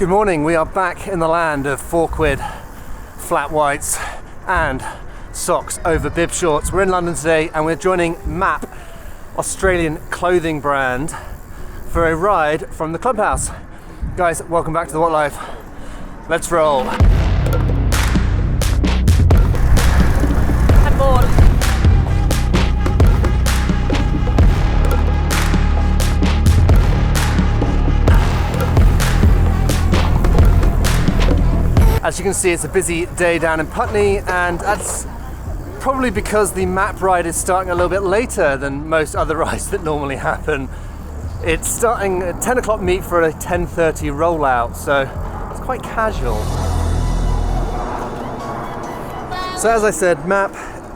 Good morning, we are back in the land of £4, flat whites and socks over bib shorts. We're in London today and we're joining Maap, Australian clothing brand, for a ride from the Clubhouse. Guys, welcome back to the What Life. Let's roll. I'm bored. As you can see, it's a busy day down in Putney, and that's probably because the Maap ride is starting a little bit later than most other rides that normally happen. It's starting at 10 o'clock meet for a 10:30 rollout, so it's quite casual. So as I said, Maap,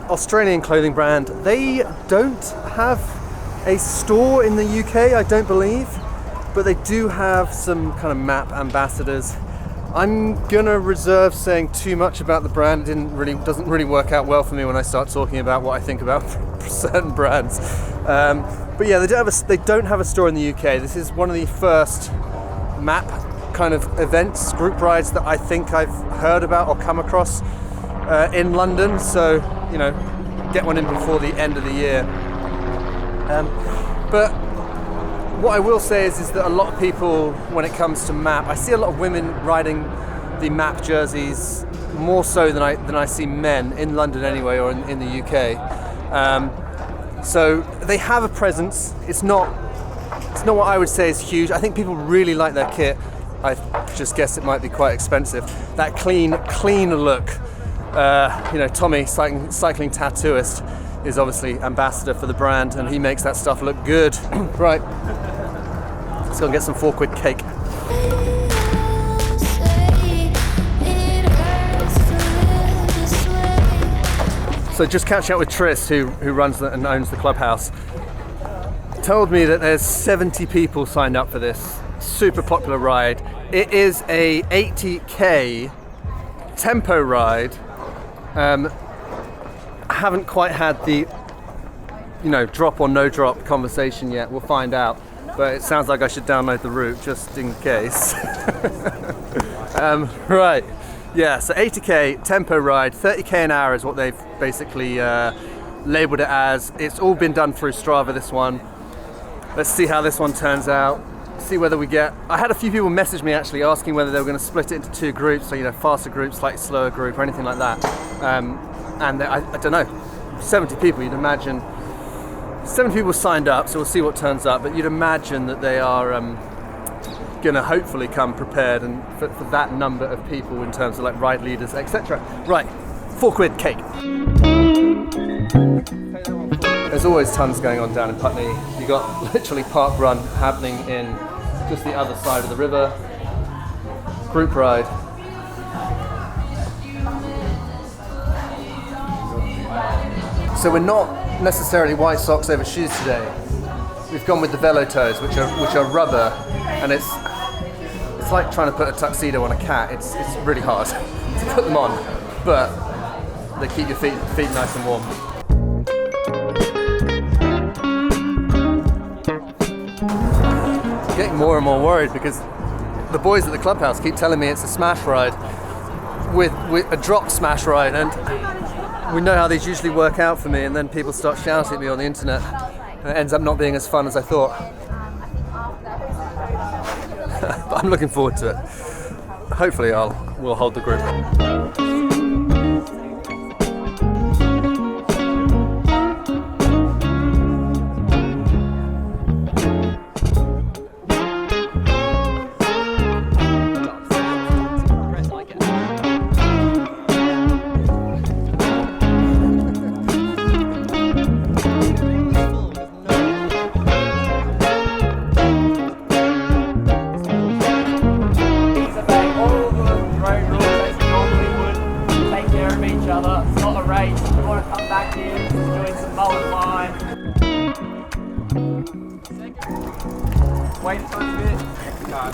Australian clothing brand, they don't have a store in the UK, I don't believe, but they do have some kind of Maap ambassadors. I'm gonna reserve saying too much about the brand. Doesn't really work out well for me when I start talking about what I think about certain brands. But yeah, they don't have a store in the UK. This is one of the first Maap kind of events, group rides that I think I've heard about or come across in London. So, you know, get one in before the end of the year. But what I will say is that a lot of people, when it comes to Maap, I see a lot of women riding the Maap jerseys more so than I see men in London anyway, or in the UK. So they have a presence. It's not what I would say is huge. I think people really like their kit. I just guess it might be quite expensive. That clean look. Tommy, cycling tattooist, is obviously ambassador for the brand, and he makes that stuff look good. Right, let's go and get some £4 cake. So just catching up with Tris, who runs and owns the Clubhouse, told me that there's 70 people signed up for this super popular ride. It is a 80k tempo ride. Haven't quite had the drop or no drop conversation yet. We'll find out, but it sounds like I should download the route just in case. Right, yeah, so 80k tempo ride, 30k an hour is what they've basically labeled it as. It's all been done through Strava, this one. Let's see how this one turns out, see whether we get... I had a few people message me actually asking whether they were going to split it into two groups, so faster group, slightly slower group, or anything like that. And I don't know, 70 people, you'd imagine, 70 people signed up, so we'll see what turns up, but you'd imagine that they are gonna hopefully come prepared and for that number of people in terms of like ride leaders, etc. Right, £4 cake. There's always tons going on down in Putney. You got literally park run happening in just the other side of the river, group ride. So we're not necessarily white socks over shoes today. We've gone with the velo toes, which are rubber, and it's like trying to put a tuxedo on a cat. It's really hard to put them on, but they keep your feet nice and warm. I'm getting more and more worried because the boys at the Clubhouse keep telling me it's a smash ride with a drop smash ride, and we know how these usually work out for me, and then people start shouting at me on the internet, and it ends up not being as fun as I thought. But I'm looking forward to it. Hopefully we'll hold the group.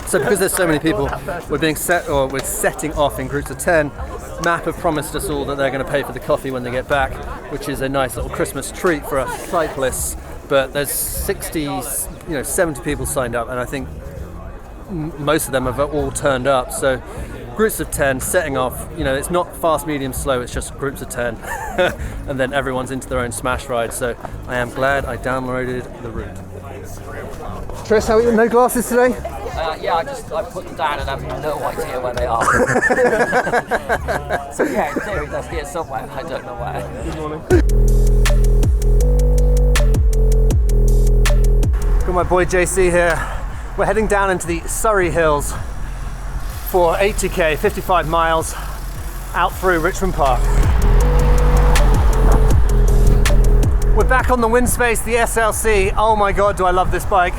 So because there's so many people, we're setting off in groups of 10. Maap have promised us all that they're going to pay for the coffee when they get back, which is a nice little Christmas treat for us cyclists. But there's 70 people signed up, and I think most of them have all turned up. So groups of 10 setting off, it's not fast, medium, slow, it's just groups of 10 and then everyone's into their own smash ride. So I am glad I downloaded the route. Tris, how are you? No glasses today? Yeah, I put them down and I have no idea where they are. So yeah, in theory they're here somewhere, I don't know where. Good morning. Got my boy JC here. We're heading down into the Surrey Hills for 80k, 55 miles out through Richmond Park. We're back on the Windspace, the SLC. Oh my god, do I love this bike.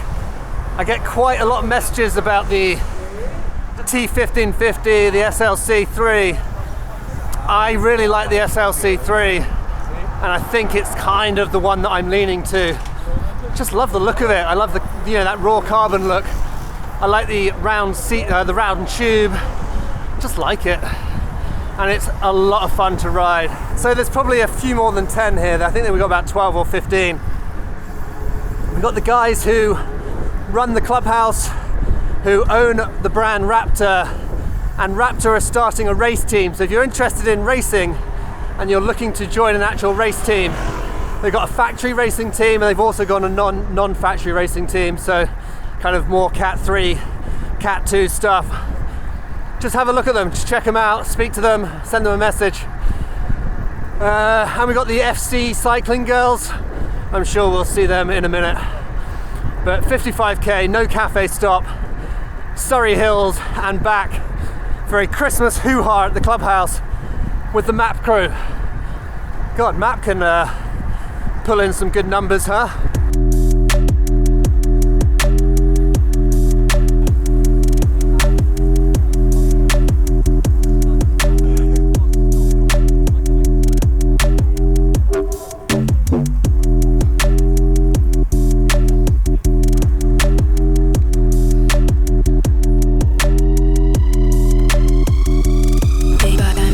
I get quite a lot of messages about the T1550, the SLC3. I really like the SLC3 and I think it's kind of the one that I'm leaning to. Just love the look of it. I love the that raw carbon look. I like the round seat, the round tube. Just like it, and it's a lot of fun to ride. So there's probably a few more than 10 here. I think that we've got about 12 or 15. We've got the guys who run the Clubhouse, who own the brand Raptor, and Raptor are starting a race team. So if you're interested in racing and you're looking to join an actual race team, they've got a factory racing team and they've also got a non-factory racing team, so kind of more Cat 3, Cat 2 stuff. Just have a look at them, just check them out, speak to them, send them a message. And we got the FC cycling girls. I'm sure we'll see them in a minute. But 55k, no cafe stop, Surrey Hills and back for a Christmas hoo-ha at the Clubhouse with the Maap crew. God, Maap can pull in some good numbers, huh?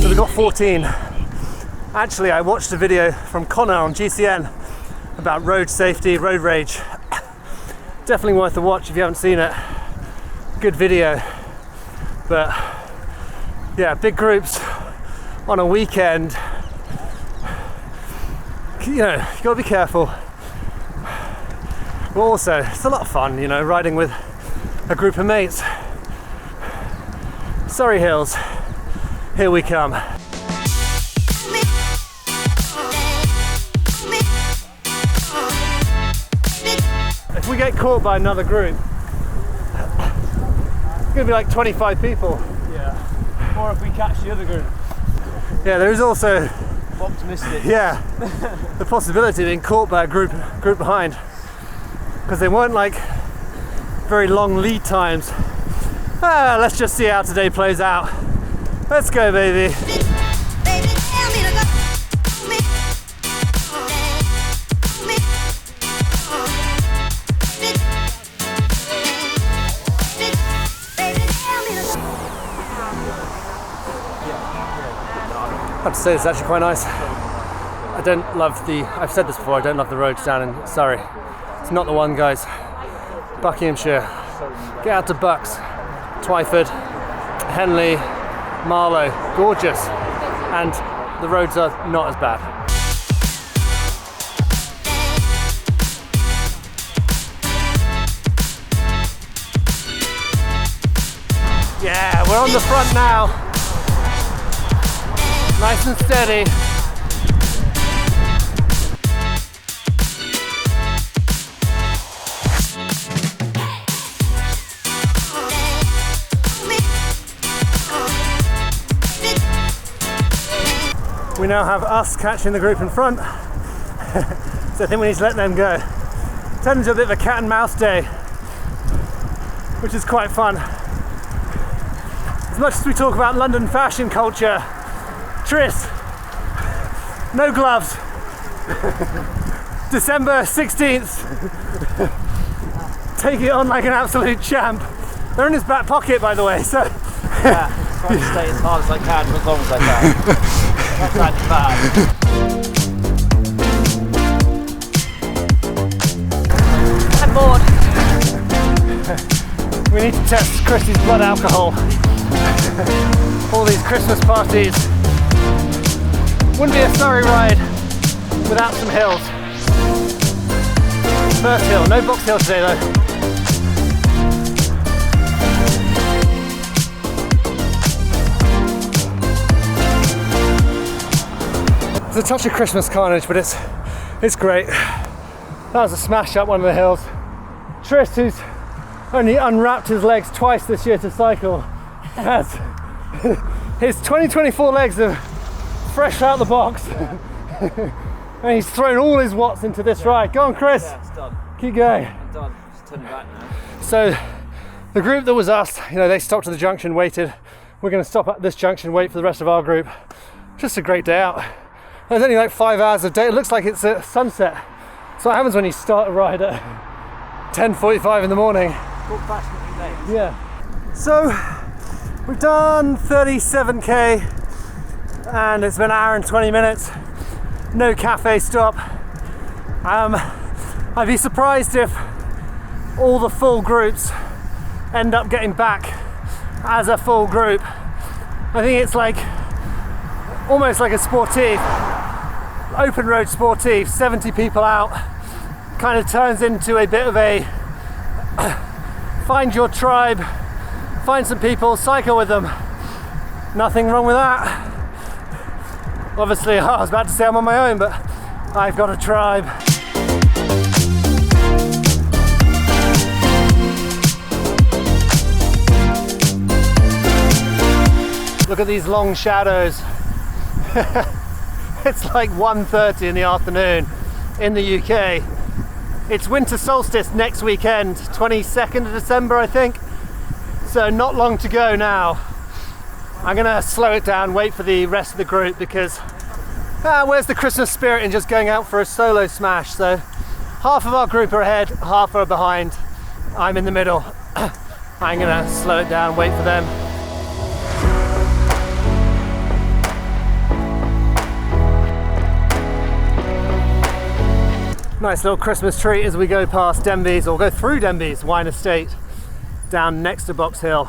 So we got 14. Actually, I watched a video from Connor on GCN about road safety, road rage. Definitely worth a watch if you haven't seen it. Good video. But yeah, big groups on a weekend. You gotta be careful. But also, it's a lot of fun, riding with a group of mates. Surrey Hills, here we come. If we get caught by another group, it's gonna be like 25 people. Yeah. Or if we catch the other group. Yeah, there is also Optimistic. the possibility of being caught by a group behind, because they weren't like very long lead times. Let's just see how today plays out. Let's go, baby. I have to say it's actually quite nice. I don't love I've said this before, I don't love the roads down in Surrey. It's not the one, guys. Buckinghamshire. Get out to Bucks, Twyford, Henley, Marlow, gorgeous. And the roads are not as bad. Yeah, we're on the front now. Nice and steady. We now have us catching the group in front. So I think we need to let them go. Turned into a bit of a cat and mouse day, which is quite fun. As much as we talk about London fashion culture, Tris, no gloves. December 16th. Take it on like an absolute champ. They're in his back pocket, by the way, so. Yeah, trying to stay as hard as I can for as long as I can. That's not bad. I'm bored. We We need to test Chrissy's blood alcohol. All these Christmas parties. Wouldn't be a Surrey ride without some hills. First hill, no box hill today though. It's a touch of Christmas carnage, but it's great. That was a smash up one of the hills. Tris, who's only unwrapped his legs twice this year to cycle, has his 2024 legs are fresh out the box. And he's thrown all his watts into this ride. Go on, Chris. Yeah, it's done. Keep going. I'm done. Just turning back now. So the group that was us, they stopped at the junction, waited. We're going to stop at this junction, wait for the rest of our group. Just a great day out. There's only like 5 hours of day. It looks like it's at sunset. So what happens when you start a ride at 10:45 in the morning? Yeah. So we've done 37k and it's been an hour and 20 minutes. No cafe stop. I'd be surprised if all the full groups end up getting back as a full group. I think it's like almost like a sportive, open road sportive, 70 people out, kind of turns into a bit of a find your tribe, find some people, cycle with them. Nothing wrong with that. Obviously, I was about to say I'm on my own, but I've got a tribe. Look at these long shadows. It's like 1:30 in the afternoon in the UK. It's winter solstice next weekend, 22nd of December, I think. So not long to go now. I'm gonna slow it down, wait for the rest of the group because where's the Christmas spirit in just going out for a solo smash? So half of our group are ahead, half are behind. I'm in the middle. I'm gonna slow it down, wait for them. Nice little Christmas treat as we go past Denby's, or go through Denby's wine estate, down next to Box Hill.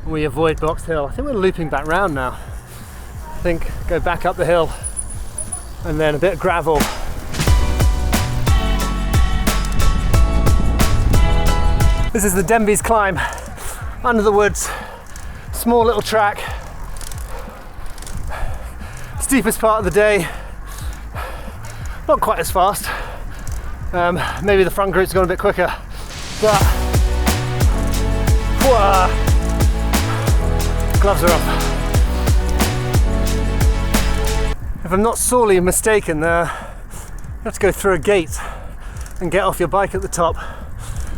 We avoid Box Hill. I think we're looping back round now. I think go back up the hill and then a bit of gravel. This is the Denby's climb, under the woods, small little track. Steepest part of the day, not quite as fast. Maybe the front group's gone a bit quicker, but gloves are off. If I'm not sorely mistaken, you have to go through a gate and get off your bike at the top.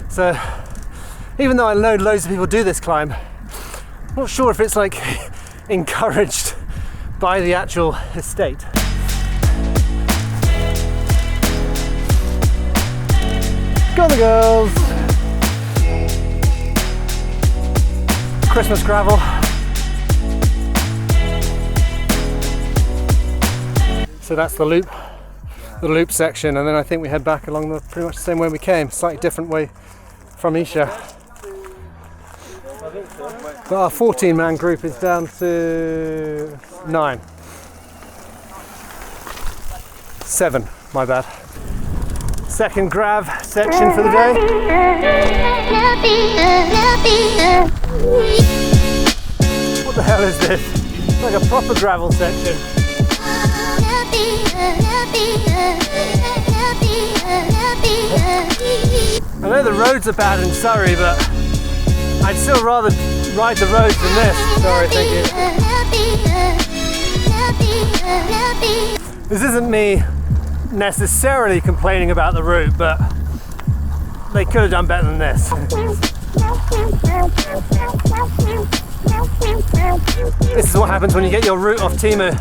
So even though I know loads of people do this climb, I'm not sure if it's like encouraged by the actual estate. Go on the girls! Christmas gravel. So that's the loop section, and then I think we head back along pretty much the same way we came, slightly different way from Isha. But our 14-man group is down to 9. 7, my bad. Second grav section for the day. What the hell is this? It's like a proper gravel section. I know the roads are bad in Surrey, but I'd still rather ride the roads than this. Sorry, thank you. This isn't me necessarily complaining about the route, but they could have done better than this. This is what happens when you get your route off Timu.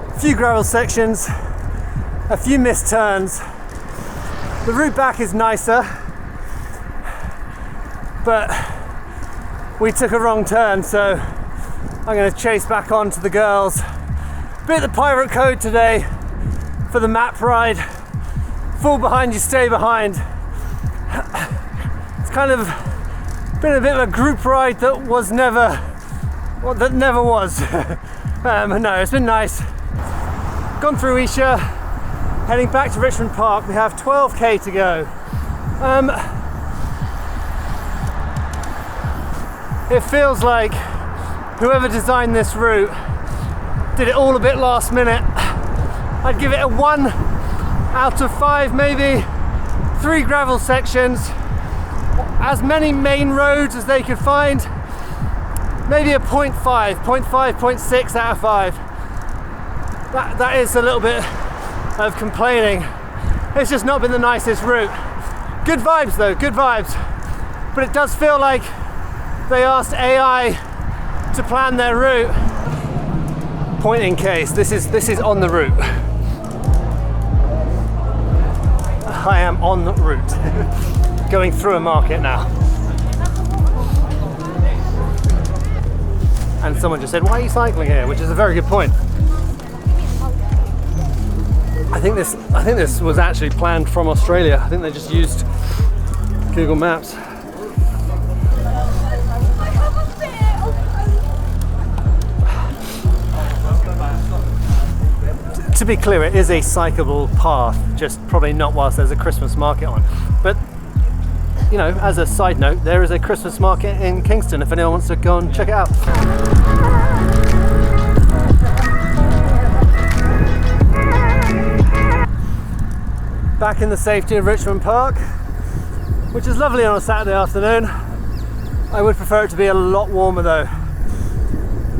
A few gravel sections, a few missed turns. The route back is nicer, but we took a wrong turn, so I'm going to chase back on to the girls. Bit of the pirate code today for the Maap ride. fall behind, you stay behind. It's kind of been a bit of a group ride that was never, well, that never was. No, it's been nice. Gone through Isha, heading back to Richmond Park. We have 12k to go. It feels like whoever designed this route did it all a bit last minute. I'd give it a 1 out of 5, maybe. 3 gravel sections, as many main roads as they could find, maybe a 0.5, 0.6 out of 5. That is a little bit of complaining. It's just not been the nicest route. Good vibes though, good vibes. But it does feel like they asked AI to plan their route. Point in case, this is on the route. I am on the route. Going through a market now. And someone just said, why are you cycling here? Which is a very good point. I think this was actually planned from Australia. I think they just used Google Maps. To be clear, it is a cyclable path, just probably not whilst there's a Christmas market on. But, you know, as a side note, there is a Christmas market in Kingston if anyone wants to go and check it out. Back in the safety of Richmond Park, which is lovely on a Saturday afternoon. I would prefer it to be a lot warmer though.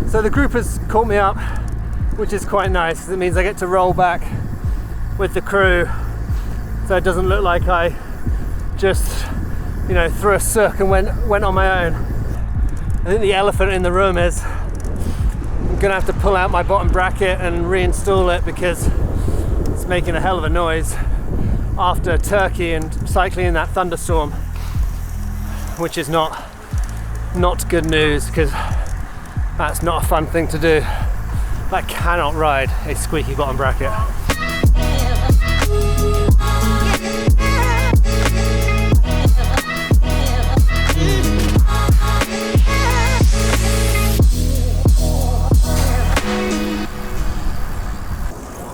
So the group has caught me up, which is quite nice because it means I get to roll back with the crew, so it doesn't look like I just, you know, threw a sook and went on my own. I think the elephant in the room is I'm gonna have to pull out my bottom bracket and reinstall it because it's making a hell of a noise after Turkey and cycling in that thunderstorm, which is not good news because that's not a fun thing to do. I cannot ride a squeaky bottom bracket.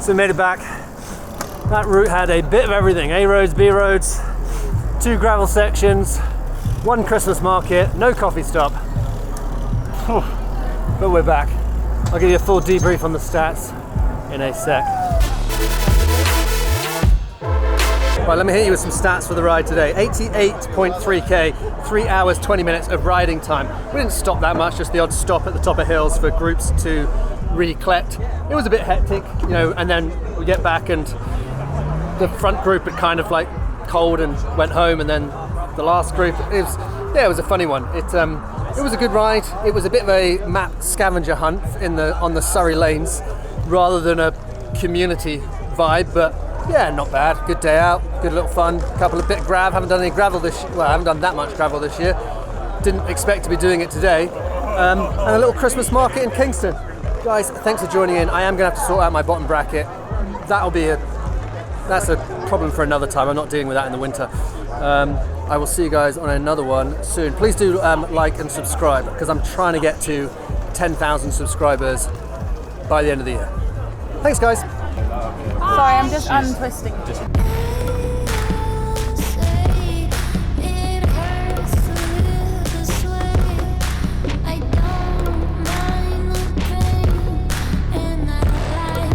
So made it back. That route had a bit of everything. A roads, B roads, 2 gravel sections, 1 Christmas market, no coffee stop. But we're back. I'll give you a full debrief on the stats in a sec. Right, let me hit you with some stats for the ride today. 88.3k, 3 hours, 20 minutes of riding time. We didn't stop that much, just the odd stop at the top of hills for groups to recollect. It was a bit hectic, you know, and then we get back and the front group had kind of like cold and went home, and then the last group, it was a funny one. It was a good ride. It was a bit of a map scavenger hunt on the Surrey lanes rather than a community vibe, but yeah, not bad. Good day out, good little fun. Couple of bit of grav. Haven't done any gravel this year. Well, I haven't done that much gravel this year. Didn't expect to be doing it today. And a little Christmas market in Kingston. Guys, thanks for joining in. I am going to have to sort out my bottom bracket. That's a problem for another time. I'm not dealing with that in the winter. I will see you guys on another one soon. Please do like and subscribe because I'm trying to get to 10,000 subscribers by the end of the year. Thanks, guys. Sorry, I'm just untwisting